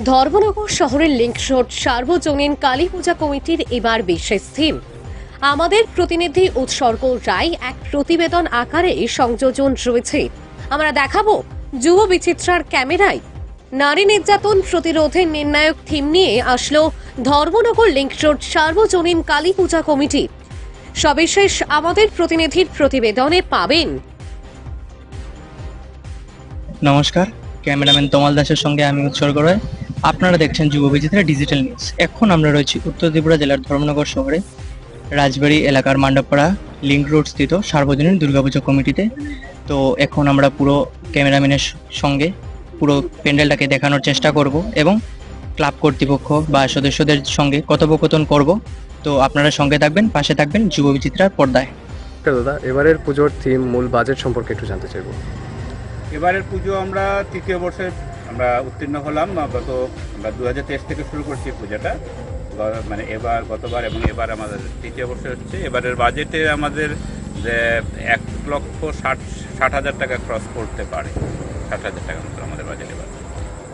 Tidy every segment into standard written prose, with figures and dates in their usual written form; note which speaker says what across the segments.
Speaker 1: ধর্মনগর শহরের link road সার্বজনীন কালী পূজা কমিটির এবার বিশেষ থিম। আমাদের প্রতিনিধি উৎসর্গ রায় এক প্রতিবেদন আকারে সংযোজন রয়েছে। আমরা দেখাবো যুব বিচিত্রার ক্যামেরায় নারী নির্যাতন প্রতিরোধের নির্ণায়ক থিম নিয়ে আসলো ধর্মনগর লিংক রোড সার্বজনীন কালী পূজা কমিটি। সবিশেষ আমাদের প্রতিনিধির প্রতিবেদনে পাবেন।
Speaker 2: নমস্কার, ক্যামেরাম্যান তমাল দাসের সঙ্গে আমি উৎসর্গ রায়। আপনারা দেখছেন যুব বিচিত্রা ডিজিটাল নিউজ। এখন আমরা রয়েছি উত্তর ত্রিপুরা জেলার ধর্মনগর শহরে রাজবাড়ি এলাকার মান্ডাপাড়া লিংক রোড স্থিত সার্বজনীন দুর্গাপূজা কমিটিতে। তো এখন আমরা পুরো ক্যামেরাম্যানের সঙ্গে পুরো প্যান্ডেলটাকে দেখানোর চেষ্টা করব এবং ক্লাব কর্তৃপক্ষ বা সদস্যদের সঙ্গে কথোপকথন করব। তো আপনারা সঙ্গে থাকবেন, পাশে থাকবেন যুব বিচিত্রার পর্দায়।
Speaker 3: দাদা, এবারের পুজোর থিম, মূল বাজেট সম্পর্কে একটু জানতে চাইবো।
Speaker 4: এবারের পুজো আমরা তৃতীয় বর্ষে আমরা উত্তীর্ণ হলাম। আমরা 2023 থেকে শুরু করছি পূজাটা, মানে গতবার এবং এবার আমাদের তৃতীয় বর্ষে হচ্ছে। এবারের বাজেটে আমাদের যে 1,60,000 টাকা ক্রস করতে পারে, 60,000 টাকার মতো আমাদের বাজেট।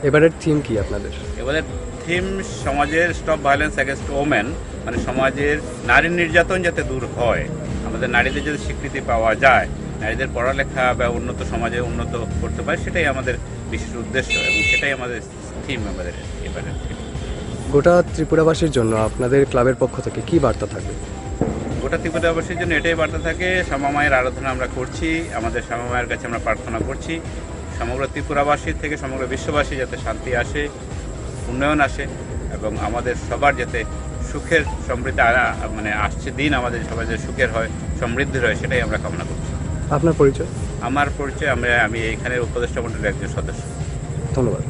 Speaker 3: এবারের থিম কি আপনাদের?
Speaker 4: এবারের থিম সমাজের স্টপ ভায়োলেন্স অ্যাগেন্স্ট ওমেন, মানে সমাজের নারী নির্যাতন যাতে দূর হয়, আমাদের নারীদের যাতে স্বীকৃতি পাওয়া যায়, নারীদের পড়ালেখা বা উন্নত সমাজে উন্নত করতে পারে, সেটাই আমাদের বিশেষ উদ্দেশ্য এবং সেটাই আমাদের থিম। আমাদের এবারের থিম
Speaker 3: গোটা ত্রিপুরাবাসীর জন্য আপনাদের ক্লাবের পক্ষ থেকে কি বার্তা থাকবে?
Speaker 4: গোটা ত্রিপুরাবাসীর জন্য এটাই বার্তা থাকে, শ্যামা মায়ের আরাধনা আমরা করছি, আমাদের শ্যামা মায়ের কাছে আমরা প্রার্থনা করছি সমগ্র ত্রিপুরাবাসীর থেকে সমগ্র বিশ্ববাসী যাতে শান্তি আসে, উন্নয়ন আসে এবং আমাদের সবার যাতে সুখের সমৃদ্ধি মানে আসছে দিন আমাদের সবাই যাতে সুখের হয়, সমৃদ্ধির হয়, সেটাই আমরা কামনা করছি।
Speaker 3: আপনার পরিচয়?
Speaker 4: আমার পরিচয়, আমি এইখানের উপদেষ্টা মণ্ডলীর একজন সদস্য।
Speaker 3: ধন্যবাদ।